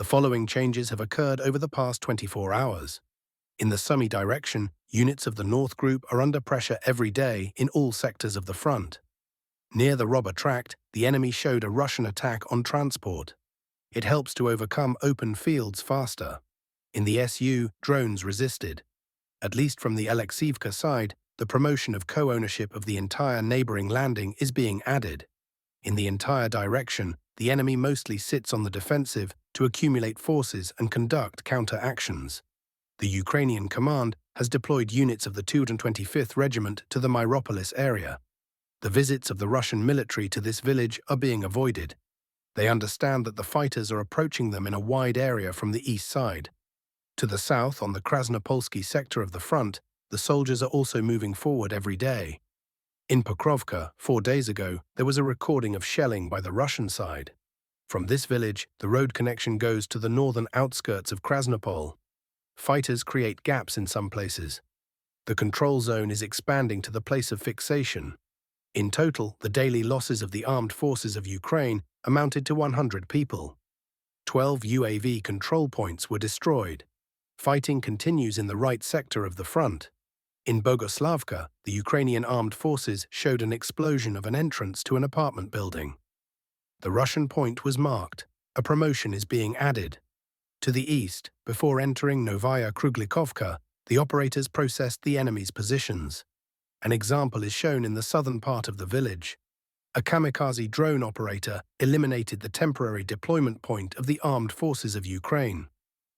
The following changes have occurred over the past 24 hours. In the Sumy direction, units of the North Group are under pressure every day in all sectors of the front. Near the Robber Tract, the enemy showed a Russian attack on transport. It helps to overcome open fields faster. In the SU, drones resisted. At least from the Alexeyevka side, the promotion of co-ownership of the entire neighboring landing is being added. In the entire direction, the enemy mostly sits on the defensive to accumulate forces and conduct counter-actions. The Ukrainian command has deployed units of the 225th Regiment to the Myropolis area. The visits of the Russian military to this village are being avoided. They understand that the fighters are approaching them in a wide area from the east side. To the south, on the Krasnopolsky sector of the front, the soldiers are also moving forward every day. In Pokrovka, 4 days ago, there was a recording of shelling by the Russian side. From this village, the road connection goes to the northern outskirts of Krasnopol. Fighters create gaps in some places. The control zone is expanding to the place of fixation. In total, the daily losses of the armed forces of Ukraine amounted to 100 people. 12 UAV control points were destroyed. Fighting continues in the right sector of the front. In Bogoslavka, the Ukrainian armed forces showed an explosion of an entrance to an apartment building. The Russian point was marked. A promotion is being added. To the east, before entering Novaya Kruglikovka, the operators processed the enemy's positions. An example is shown in the southern part of the village. A kamikaze drone operator eliminated the temporary deployment point of the armed forces of Ukraine.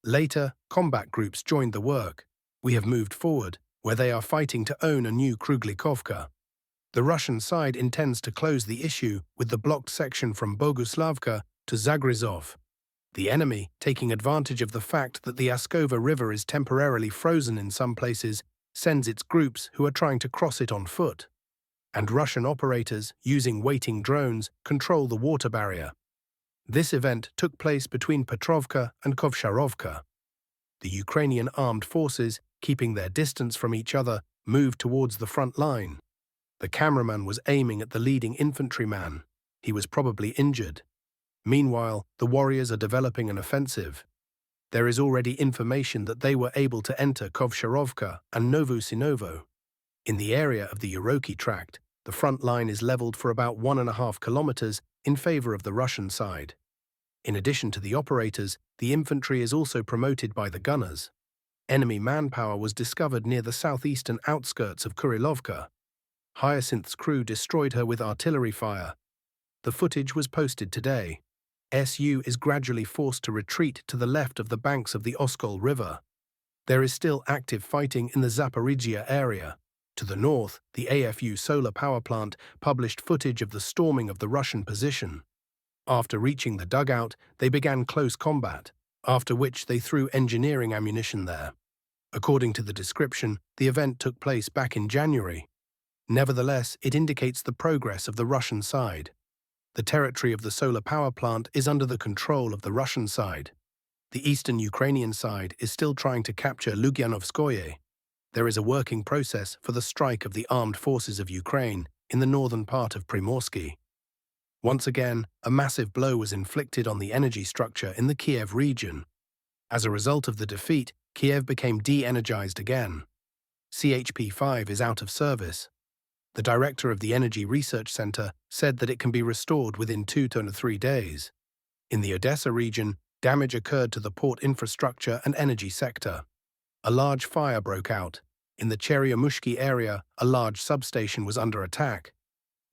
Later, combat groups joined the work. We have moved forward, where they are fighting to own a new Kruglikovka. The Russian side intends to close the issue with the blocked section from Boguslavka to Zagrizov. The enemy, taking advantage of the fact that the Askova River is temporarily frozen in some places, sends its groups who are trying to cross it on foot. And Russian operators, using waiting drones, control the water barrier. This event took place between Petrovka and Kovsharovka. The Ukrainian armed forces, keeping their distance from each other, moved towards the front line. The cameraman was aiming at the leading infantryman. He was probably injured. Meanwhile, the warriors are developing an offensive. There is already information that they were able to enter Kovsharovka and Novosinovo. In the area of the Uroki Tract, the front line is leveled for about 1.5 kilometers in favor of the Russian side. In addition to the operators, the infantry is also promoted by the gunners. Enemy manpower was discovered near the southeastern outskirts of Kurilovka. Hyacinth's crew destroyed her with artillery fire. The footage was posted today. SU is gradually forced to retreat to the left of the banks of the Oskol River. There is still active fighting in the Zaporizhia area. To the north, the AFU solar power plant published footage of the storming of the Russian position. After reaching the dugout, they began close combat, after which they threw engineering ammunition there. According to the description, the event took place back in January. Nevertheless, it indicates the progress of the Russian side. The territory of the solar power plant is under the control of the Russian side. The eastern Ukrainian side is still trying to capture Lugyanovskoye. There is a working process for the strike of the armed forces of Ukraine in the northern part of Primorsky. Once again, a massive blow was inflicted on the energy structure in the Kiev region. As a result of the defeat, Kiev became de-energized again. CHP-5 is out of service. The director of the Energy Research Center said that it can be restored within 2 to 3 days. In the Odessa region, damage occurred to the port infrastructure and energy sector. A large fire broke out. In the Cheryamushki area, a large substation was under attack.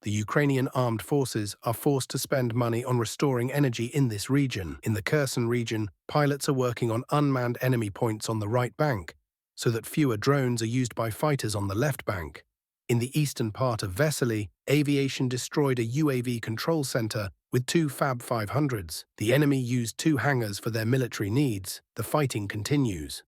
The Ukrainian armed forces are forced to spend money on restoring energy in this region. In the Kherson region, pilots are working on unmanned enemy points on the right bank, so that fewer drones are used by fighters on the left bank. In the eastern part of Vesely, aviation destroyed a UAV control center with 2 Fab 500s. The enemy used 2 hangars for their military needs. The fighting continues.